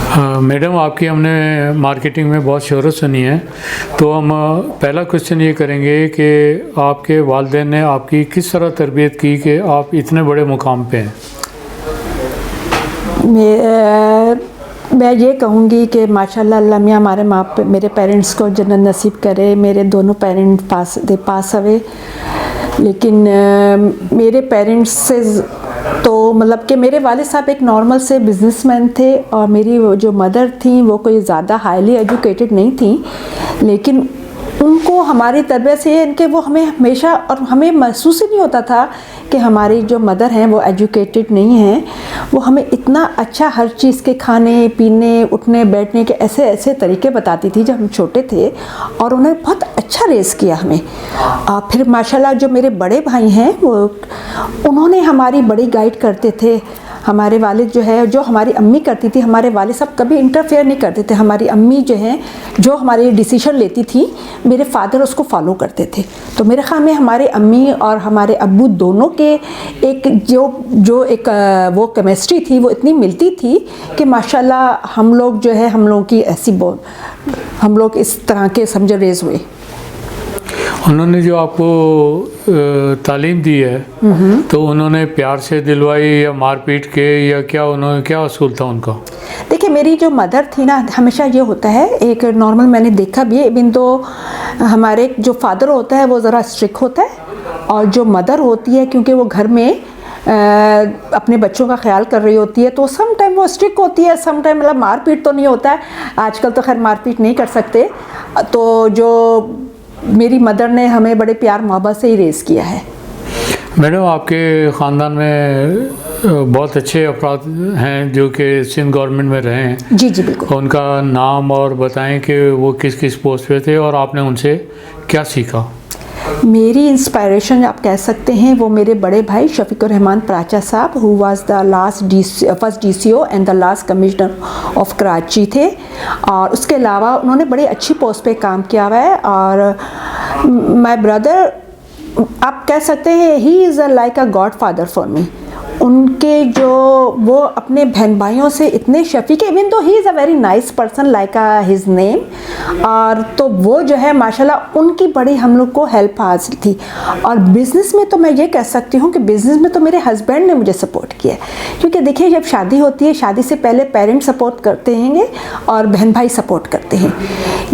Madam, आपकी हमने marketing में बहुत शोहरत सुनी है, तो हम पहला क्वेश्चन ये करेंगे कि आपके वालिदैन ने आपकी किस तरह तरबियत की कि आप इतने बड़े मुकाम पे हैं। मैं ये कहूँगी कि माशाल्लाह अल्लाह मियाँ हमारे मेरे पेरेंट्स को जन्नत नसीब करे। मेरे दोनों पेरेंट्स पास हुए, लेकिन मेरे पेरेंट्स से तो मतलब कि मेरे वालिद साहब एक नॉर्मल से बिजनेसमैन थे और मेरी जो मदर थी वो कोई ज़्यादा हाईली एजुकेटेड नहीं थी, लेकिन उनको हमारी तरबियत से इनके वो हमें हमेशा और हमें महसूस ही नहीं होता था कि हमारी जो मदर हैं वो एजुकेटेड नहीं हैं। वो हमें इतना अच्छा हर चीज़ के खाने पीने उठने बैठने के ऐसे ऐसे तरीके बताती थी जब हम छोटे थे, और उन्होंने बहुत अच्छा रेस किया हमें। फिर माशाल्लाह जो मेरे बड़े भाई हैं वो उन्होंने हमारी बड़ी गाइड करते थे। हमारे वालिद जो है, जो हमारी अम्मी करती थी, हमारे वालिद साहब कभी इंटरफेयर नहीं करते थे। हमारी अम्मी जो है जो हमारी डिसीजन लेती थी, मेरे फादर उसको फॉलो करते थे। तो मेरे ख्याल में हमारे अम्मी और हमारे अब्बू दोनों के एक जो एक वो केमिस्ट्री थी वो इतनी मिलती थी कि माशाल्लाह हम लोग जो है हम लोगों की ऐसी हम लोग इस तरह के समझ रेज हुए। उन्होंने जो आपको तालीम दी है तो उन्होंने प्यार से दिलवाई या मारपीट के, या क्या असूल था उनका? देखिए, मेरी जो मदर थी ना, हमेशा ये होता है एक नॉर्मल, मैंने देखा भी है, इवन तो हमारे जो फादर होता है वो ज़रा स्ट्रिक्ट होता है, और जो मदर होती है क्योंकि वो घर में अपने बच्चों का ख्याल कर रही होती है तो सम टाइम वो स्ट्रिक्ट होती है, सम टाइम मतलब मारपीट तो नहीं होता है। आजकल तो खैर मारपीट नहीं कर सकते। तो जो मेरी मदर ने हमें बड़े प्यार मोहब्बत से ही रेस किया है। मैडम, आपके ख़ानदान में बहुत अच्छे अफराद हैं जो कि सिंध गवर्नमेंट में रहे हैं। जी जी बिल्कुल। उनका नाम और बताएं कि वो किस किस पोस्ट पे थे और आपने उनसे क्या सीखा। मेरी इंस्पायरेशन आप कह सकते हैं वो मेरे बड़े भाई शफीकुर रहमान प्राचा साहब, who was the first DCO and the last commissioner of Karachi थे, और उसके अलावा उन्होंने बड़ी अच्छी पोस्ट पे काम किया हुआ है। और माय ब्रदर, आप कह सकते हैं he is like a God father for me. उनके जो वो अपने बहन भाइयों से इतने शफीक है, इवन तो he is a very nice person like his name. और तो वो जो है माशाल्लाह उनकी बड़ी हम लोग को हेल्प हासिल थी। और बिज़नेस में तो मैं ये कह सकती हूँ कि बिज़नेस में तो मेरे हस्बैंड ने मुझे सपोर्ट किया है, क्योंकि देखिए जब शादी होती है, शादी से पहले पेरेंट्स सपोर्ट करते हैं और बहन भाई सपोर्ट करते हैं।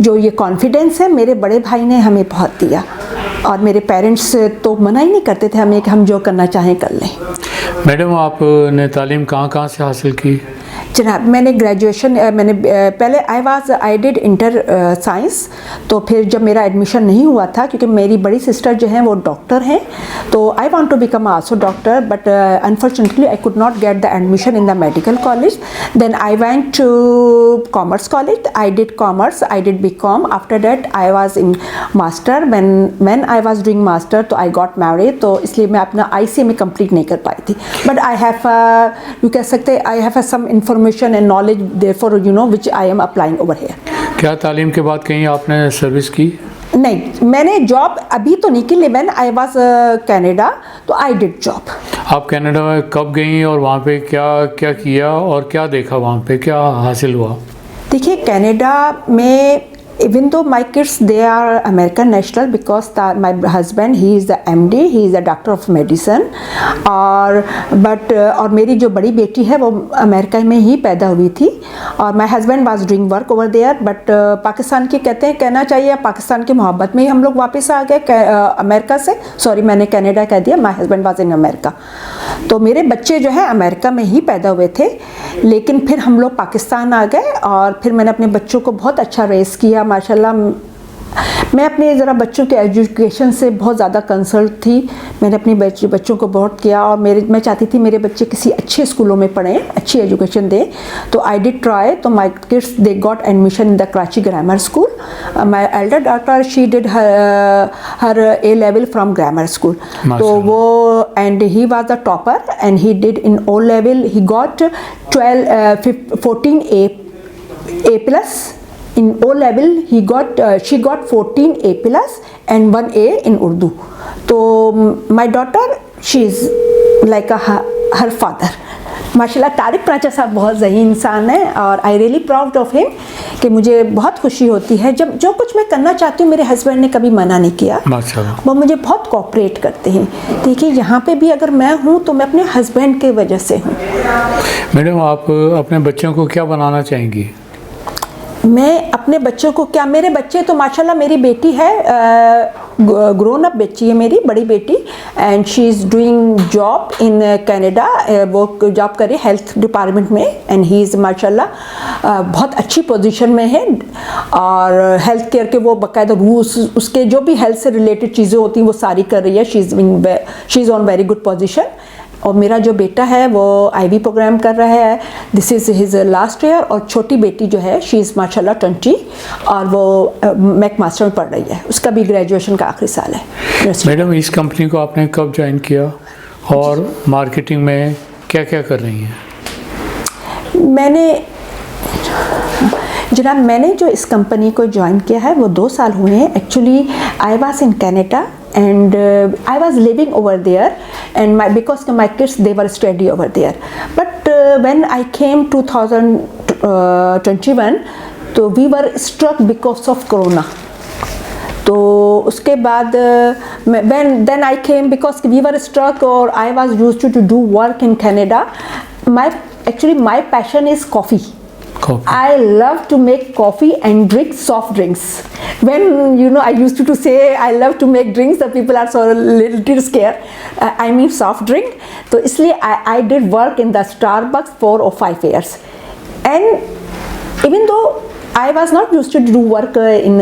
जो ये कॉन्फिडेंस है मेरे बड़े भाई ने हमें बहुत दिया, और मेरे पेरेंट्स तो मना ही नहीं करते थे हमें कि हम जो करना चाहें कर लें। मैडम, आपने तालीम कहाँ से हासिल की? जनाब, मैंने ग्रेजुएशन मैंने पहले आई डिड इंटर साइंस। तो फिर जब मेरा एडमिशन नहीं हुआ था, क्योंकि मेरी बड़ी सिस्टर जो हैं वो डॉक्टर हैं, तो I want to become also doctor, but unfortunately I could not get the admission in the medical college. Then I went to commerce college, I did commerce, I did BCom। After that I was in master. When I was doing master तो I got married, तो इसलिए मैं अपना ICA में complete नहीं कर पाई थी। But I have you कह सकते I have some information and knowledge, therefore you know which I am applying over here. क्या तालीम के बाद कहीं आपने सर्विस की? नहीं, मैंने जॉब अभी तो नहीं की, लेकिन आई वाज कनाडा, तो आई डिड जॉब। आप कनाडा में कब गई और वहाँ पे क्या क्या किया और क्या देखा, वहाँ पे क्या हासिल हुआ? देखिए, कनाडा में even though my kids they are American national, because my husband he is the MD, he is a doctor of medicine, और मेरी जो बड़ी बेटी है वो अमेरिका में ही पैदा हुई थी, और my husband was doing work over there, but Pakistan की कहना चाहिए पाकिस्तान की मोहब्बत में ही हम लोग वापस आ गए अमेरिका से। सॉरी, मैंने कनाडा कह दिया, my husband was in America. तो मेरे बच्चे जो है अमेरिका में ही पैदा हुए थे, लेकिन फिर हम लोग पाकिस्तान आ गए, और फिर मैंने अपने बच्चों को बहुत अच्छा रेस किया माशाल्लाह। मैं अपने ज़रा बच्चों के एजुकेशन से बहुत ज़्यादा कंसर्न थी। मैंने अपने बच्चों को बहुत किया, और मैं चाहती थी मेरे बच्चे किसी अच्छे स्कूलों में पढ़ें, अच्छी एजुकेशन दें। तो आई डिड ट्राई, तो my kids they got admission in the Karachi grammar school. My elder daughter she did her A level from grammar school. तो वो and he was the topper, and he did in O level, he got 14 A+। In O level, she got 14 A+ and 1 A in Urdu. So my daughter, she is like her father. माशाल्लाह तारिक प्राचा साहब बहुत ज़ही इंसान है और I really proud of him कि मुझे बहुत खुशी होती है जब जो कुछ मैं करना चाहती हूँ मेरे हस्बैंड ने कभी मना नहीं किया। माशाल्लाह। वो मुझे बहुत कोऑपरेट करते हैं। देखिए यहाँ पे भी अगर मैं हूँ तो मैं अपने हस्बैंड की वजह से हूँ। मैडम आप अपने बच्चों को क्या बनाना चाहेंगी? मैं अपने बच्चों को क्या, मेरे बच्चे तो माशाल्लाह, मेरी बेटी है ग्रोन अप बच्ची है मेरी बड़ी बेटी, and she is doing job in Canada. वो जॉब करे हेल्थ डिपार्टमेंट में, एंड ही इज़ माशाल्लाह बहुत अच्छी पोजीशन में है। और हेल्थ केयर के वो बाकायदा रूल्स, उसके जो भी हेल्थ से रिलेटेड चीज़ें होती हैं वो सारी कर रही है। She is on very good position. और मेरा जो बेटा है वो आईबी प्रोग्राम कर रहा है, this is his last year. और छोटी बेटी जो है शी इज़ माशाल्लाह 20 और वो मैक मास्टर में पढ़ रही है, उसका भी ग्रेजुएशन का आखिरी साल है। मैडम इस कंपनी को आपने कब ज्वाइन किया और मार्केटिंग में क्या क्या कर रही हैं? मैंने जो इस कंपनी को ज्वाइन किया है वो 2 साल हुए हैं। Actually I was in Canada and I was living over there, and because my kids they were study over there. But when I came 2021, तो we were struck because of Corona. तो उसके बाद then I came because we were struck, or I was used to do work in Canada. Actually my passion is coffee. I love to make coffee and drink soft drinks. When I used to say I love to make drinks, the people are so little scared. I mean soft drink. तो इसलिए I did work in the Starbucks 4 or 5 years. And even though I was not used to do work in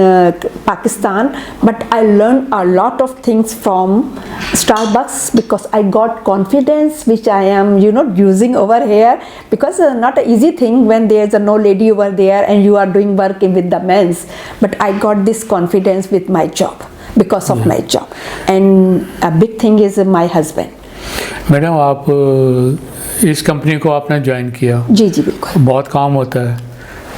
Pakistan, but I learned a lot of things from Starbucks because I got confidence which I am using over here, because not an easy thing when there's no lady over there and you are doing work with the men's, but I got this confidence with my job because of my job. And a big thing is my husband. Madam आप इस company को आपने join किया, जी बिल्कुल, बहुत काम होता है,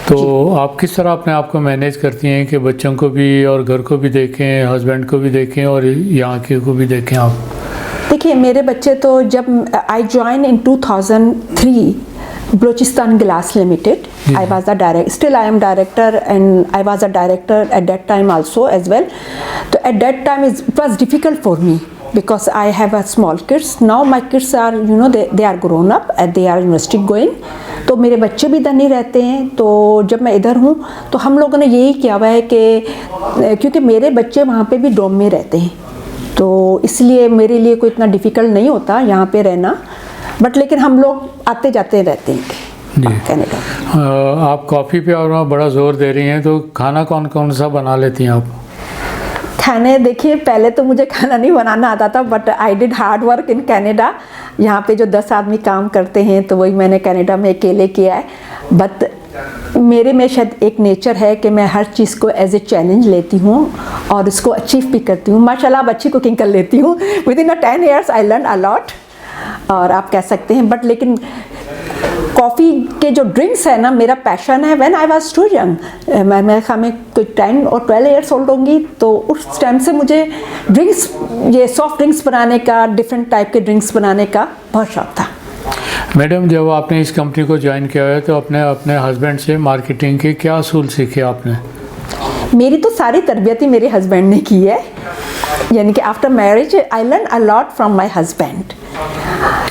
तो आप किस तरह अपने आप को मैनेज करती हैं कि बच्चों को भी और घर को भी देखें, हस्बैंड को भी देखें और यहाँ के को भी देखें आप? देखिए मेरे बच्चे तो जब I join in 2003 Balochistan glass limited, I was a director, still I am director, and I was a director at that time also as well. So at that time it was difficult for me because I have a small kids. Now my kids are they are grown up and they are university going. तो मेरे बच्चे भी इधर नहीं रहते हैं, तो जब मैं इधर हूँ तो हम लोगों ने यही किया हुआ है कि क्योंकि मेरे बच्चे वहाँ पे भी डोम में रहते हैं, तो इसलिए मेरे लिए कोई इतना डिफ़िकल्ट नहीं होता यहाँ पे रहना, बट लेकिन हम लोग आते जाते रहते हैं कनाडा। आप कॉफ़ी पे और बड़ा ज़ोर दे रही हैं, तो खाना कौन कौन सा बना लेती हैं आप? खाने देखिए पहले तो मुझे खाना नहीं बनाना आता था, but I did hard work in Canada. यहाँ पे जो 10 आदमी काम करते हैं तो वही मैंने कनाडा में अकेले किया है। बट मेरे में शायद एक नेचर है कि मैं हर चीज़ को एज ए चैलेंज लेती हूँ और उसको अचीव भी करती हूँ। माशाल्लाह अब अच्छी कुकिंग कर लेती हूँ। With in 10 years I learn a lot, और आप कह सकते हैं। बट लेकिन कॉफ़ी के जो ड्रिंक्स है ना, मेरा पैशन है। When I was too young, मैं कोई 10 और 12 years ओल्ड होंगी, तो उस टाइम से मुझे ड्रिंक्स, ये सॉफ्ट ड्रिंक्स बनाने का, डिफरेंट टाइप के ड्रिंक्स बनाने का बहुत शौक था। मैडम जब आपने इस कंपनी को ज्वाइन किया है तो अपने हस्बैंड से मार्केटिंग के क्या असूल सीखे आपने? मेरी तो सारी तरबियत ही मेरे हस्बैंड ने की है, यानी कि after marriage I learn a lot from my husband.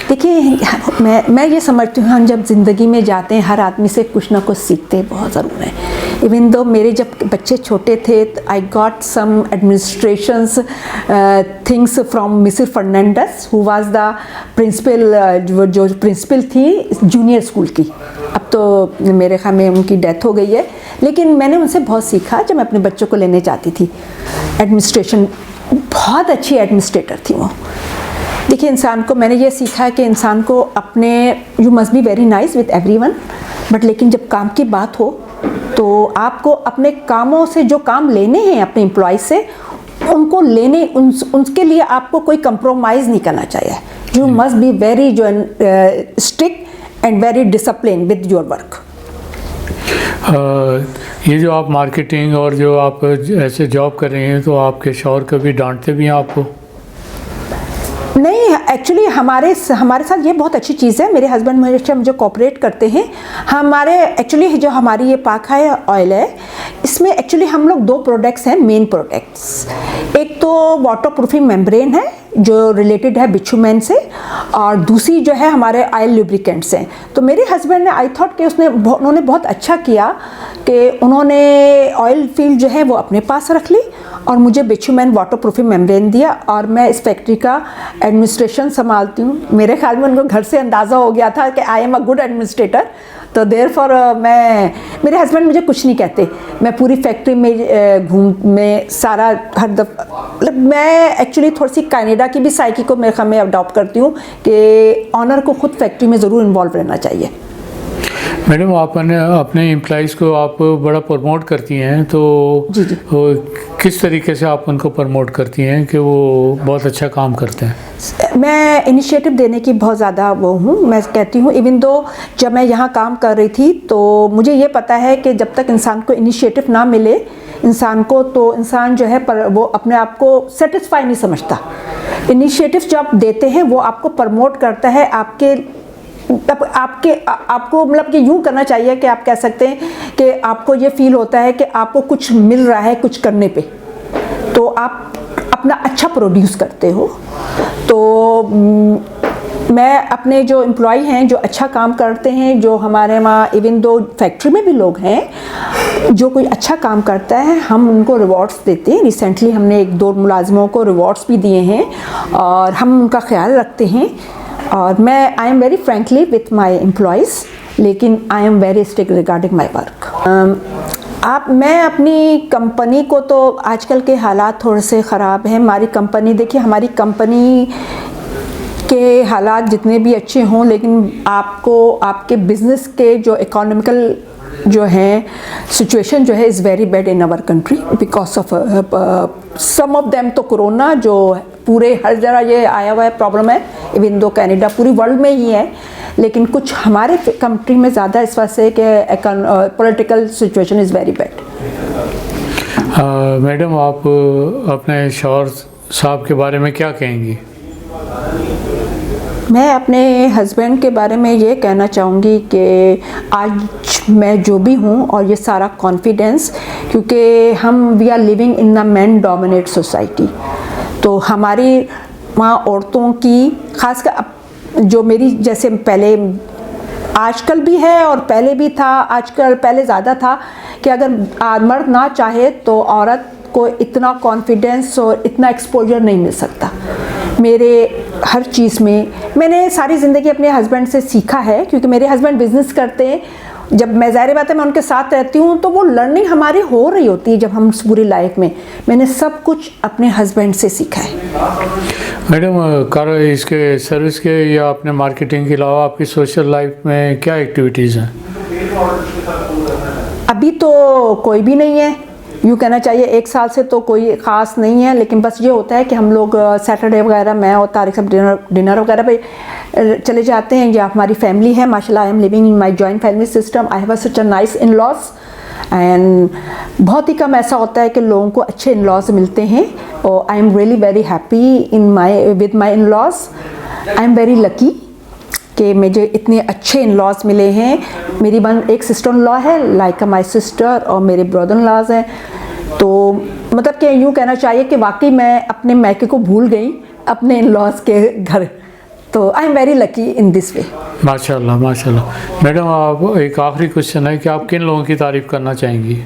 देखिए मैं ये समझती हूँ, हम जब ज़िंदगी में जाते हैं हर आदमी से कुछ ना कुछ सीखते हैं, बहुत ज़रूर है। इवन दो मेरे जब बच्चे छोटे थे, I got some administrations things from Mrs Fernandes who was the principal, जो प्रिंसिपल थी जूनियर स्कूल की। अब तो मेरे ख्याल में उनकी डेथ हो गई है, लेकिन मैंने उनसे बहुत सीखा जब मैं अपने बच्चों को लेने जाती थी। एडमिनिस्ट्रेशन, बहुत अच्छी एडमिनिस्ट्रेटर थी वो। देखिए इंसान को, मैंने ये सीखा है कि इंसान को अपने, you must be very nice with everyone, but लेकिन जब काम की बात हो तो आपको अपने कामों से जो काम लेने हैं अपने एम्प्लॉय से, उनको लेने, उनके लिए आपको कोई कंप्रोमाइज़ नहीं करना चाहिए। You must be very strict and very discipline with your work. ये जो आप मार्केटिंग और जो आप ऐसे जॉब कर रहे हैं, तो आपके शौहर कभी डांटते भी हैं आपको? नहीं, एक्चुअली हमारे साथ ये बहुत अच्छी चीज़ है। मेरे हस्बैंड मुझे कोऑपरेट करते हैं। हमारे एक्चुअली जो हमारी ये पाखा है ऑयल है, इसमें एक्चुअली हम लोग 2 प्रोडक्ट्स हैं, मेन प्रोडक्ट्स। एक तो वाटर प्रूफिंग मेम्ब्रेन है जो रिलेटेड है बिचुमेन से, और दूसरी जो है हमारे ऑयल लुब्रिकेंट्स हैं। तो मेरे हस्बैंड ने आई थॉट कि उन्होंने बहुत अच्छा किया कि उन्होंने ऑयल फील्ड जो है वो अपने पास रख ली और मुझे बिचुमेन वाटर प्रूफिंग मेम्ब्रेन दिया, और मैं इस फैक्ट्री का एडमिनिस्ट्रेशन संभालती हूँ। मेरे ख्याल में उनको घर से अंदाज़ा हो गया था कि I am a good administrator. तो देयरफॉर मेरे हस्बैंड मुझे कुछ नहीं कहते। मैं पूरी फैक्ट्री में सारा हर दफ़ा मतलब मैं एक्चुअली थोड़ी सी कनाडा की भी साइकी को मेरे ख्याल में अडॉप्ट करती हूँ कि ऑनर को खुद फैक्ट्री में ज़रूर इन्वॉल्व रहना चाहिए। मैडम, आपने अपने एम्प्लॉइज़ को आप बड़ा प्रमोट करती हैं, तो जी जी। किस तरीके से आप उनको प्रमोट करती हैं कि वो बहुत अच्छा काम करते हैं? मैं इनिशिएटिव देने की बहुत ज़्यादा वो हूँ। मैं कहती हूँ इवन दो जब मैं यहाँ काम कर रही थी तो मुझे ये पता है कि जब तक इंसान को इनिशिएटिव ना मिले इंसान को, तो इंसान जो है पर वो अपने आप को सेटिस्फाई नहीं समझता। इनिशिएटिव जो आप देते हैं वो आपको प्रमोट करता है, आपको मतलब कि यूँ करना चाहिए कि आप कह सकते हैं कि आपको ये फील होता है कि आपको कुछ मिल रहा है कुछ करने पे, तो आप अपना अच्छा प्रोड्यूस करते हो। तो मैं अपने जो एम्प्लॉय हैं जो अच्छा काम करते हैं, जो हमारे वहाँ इवन दो फैक्ट्री में भी लोग हैं जो कोई अच्छा काम करता है, हम उनको रिवॉर्ड्स देते हैं। रिसेंटली हमने 1-2 मुलाजिमों को रिवॉर्ड्स भी दिए हैं और हम उनका ख्याल रखते हैं। और मैं I am very frankly with my employees, लेकिन I am very strict regarding my work. मैं अपनी कंपनी को, तो आजकल के हालात थोड़े से ख़राब हैं। हमारी कंपनी देखिए, हमारी कंपनी के हालात जितने भी अच्छे हों, लेकिन आपको आपके बिज़नेस के जो इकोनॉमिकल जो है सिचुएशन जो है is very bad in our country because of some of them. तो कोरोना जो पूरे हर जगह ये आया हुआ है प्रॉब्लम है, इवन दो कनाडा पूरी वर्ल्ड में ही है, लेकिन कुछ हमारे कंट्री में ज़्यादा इस वजह से कि political situation is very bad. Madam, आप अपने शौहर साहब के बारे में क्या कहेंगी? मैं अपने हस्बैंड के बारे में ये कहना चाहूँगी कि आज मैं जो भी हूँ और ये सारा कॉन्फिडेंस, क्योंकि we are living in a man dominate society. तो हमारी वहाँ औरतों की खासकर जो मेरी जैसे पहले आजकल भी है और पहले भी था, आजकल पहले ज़्यादा था कि अगर मर्द ना चाहे तो औरत को इतना कॉन्फिडेंस और इतना एक्सपोजर नहीं मिल सकता। मेरे हर चीज़ में मैंने सारी ज़िंदगी अपने हस्बैंड से सीखा है, क्योंकि मेरे हस्बैंड बिज़नेस करते हैं। जब मैं ज़ाहिर बात है मैं उनके साथ रहती हूँ तो वो लर्निंग हमारी हो रही होती है। जब हम पूरी लाइफ में मैंने सब कुछ अपने हस्बैंड से सीखा है। मैडम, इसके सर्विस के या अपने मार्केटिंग के अलावा आपकी सोशल लाइफ में क्या एक्टिविटीज़ हैं? अभी तो कोई भी नहीं है, यूँ कहना चाहिए 1 साल से तो कोई ख़ास नहीं है। लेकिन बस ये होता है कि हम लोग सैटरडे वगैरह मैं और तारिक सब डिनर वगैरह पे चले जाते हैं। या हमारी फैमिली है माशाल्लाह, I am living in my joint family system. I have such a nice in laws and बहुत ही कम ऐसा होता है कि लोगों को अच्छे इन लॉज मिलते हैं। और I am really very happy with my in laws. I am very lucky कि मुझे इतने अच्छे इन लॉज मिले हैं। मेरी एक सिस्टर इन लॉ है लाइक माई सिस्टर, और मेरे ब्रदर इन लॉज हैं। तो मतलब कि यूँ कहना चाहिए कि वाकई मैं अपने मैके को भूल गई अपने इन लॉज के घर। तो आई am very lucky in this way. माशाल्लाह माशाल्लाह। मैडम, आप एक आखिरी क्वेश्चन है कि आप किन लोगों की तारीफ़ करना चाहेंगी?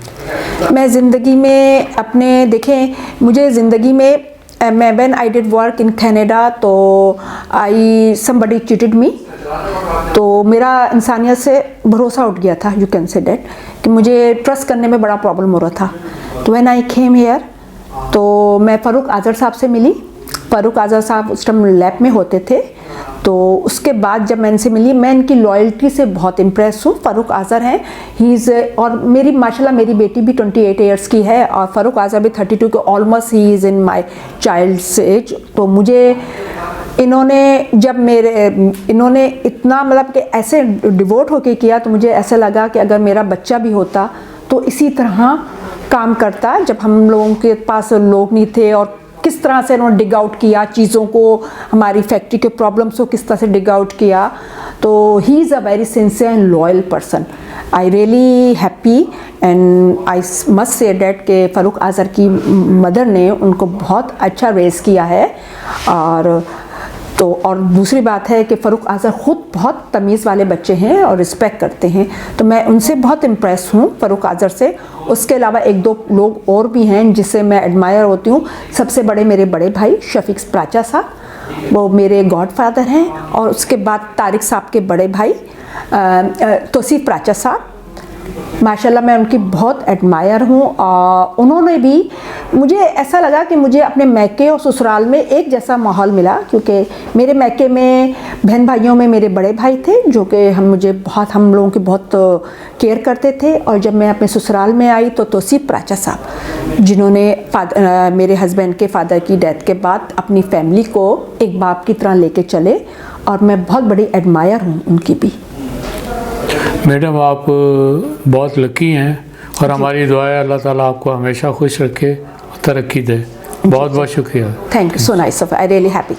मैं ज़िंदगी में अपने देखें, मुझे ज़िंदगी में मैं when I did work in Canada तो somebody cheated मी। तो मेरा इंसानियत से भरोसा उठ गया था, यू कैन से डेट, कि मुझे ट्रस्ट करने में बड़ा प्रॉब्लम हो रहा था। तो व्हेन आई केम हियर तो मैं फ़ारूक आज़र साहब से मिली। फ़ारूक आज़र साहब उस टाइम लैब में होते थे। तो उसके बाद जब मैं इनसे मिली, मैं इनकी लॉयल्टी से बहुत इम्प्रेस हूँ। फ़ारूक आज़र हैं, ही इज़, और मेरी माशाल्लाह मेरी बेटी भी 28 ईयर्स की है और फ़ारूक आज़र भी 32 के ऑलमोस्ट ही is in my child's age. तो मुझे इन्होंने इन्होंने इतना मतलब कि ऐसे डिवोट होके किया, तो मुझे ऐसा लगा कि अगर मेरा बच्चा भी होता तो इसी तरह काम करता। जब हम लोगों के पास लोग नहीं थे और किस तरह से उन्होंने डिग आउट किया चीज़ों को, हमारी फैक्ट्री के प्रॉब्लम्स को किस तरह से डिग आउट किया। तो he is a very sincere and loyal person. I really happy and I must say that के फ़ारूक आज़र की मदर ने उनको बहुत अच्छा रेस किया है। और दूसरी बात है कि फ़ारूक आज़र ख़ुद बहुत तमीज़ वाले बच्चे हैं और रिस्पेक्ट करते हैं, तो मैं उनसे बहुत इम्प्रेस हूँ फ़ारूक आज़र से। उसके अलावा एक दो लोग और भी हैं जिससे मैं एडमायर होती हूँ। सबसे बड़े मेरे बड़े भाई शफीक प्राचा साहब, वो मेरे गॉडफादर हैं, और उसके बाद तारिक साहब के बड़े भाई तौसीफ प्राचा साहब, माशाल्लाह मैं उनकी बहुत एडमायर हूँ। उन्होंने भी, मुझे ऐसा लगा कि मुझे अपने मैके और ससुराल में एक जैसा माहौल मिला, क्योंकि मेरे मैके में बहन भाइयों में मेरे बड़े भाई थे जो कि हम लोगों की बहुत केयर करते थे। और जब मैं अपने ससुराल में आई तो तौसीफ प्राचा साहब, जिन्होंने मेरे हस्बैंड के फादर की डेथ के बाद अपनी फैमिली को एक बाप की तरह लेके चले, और मैं बहुत बड़ी एडमायर हूँ उनकी भी। मैडम आप बहुत लकी हैं और हमारी दुआ है अल्लाह ताला आपको हमेशा खुश रखे, तरक्की दे। बहुत बहुत शुक्रिया। Thank you so nice of, I really happy.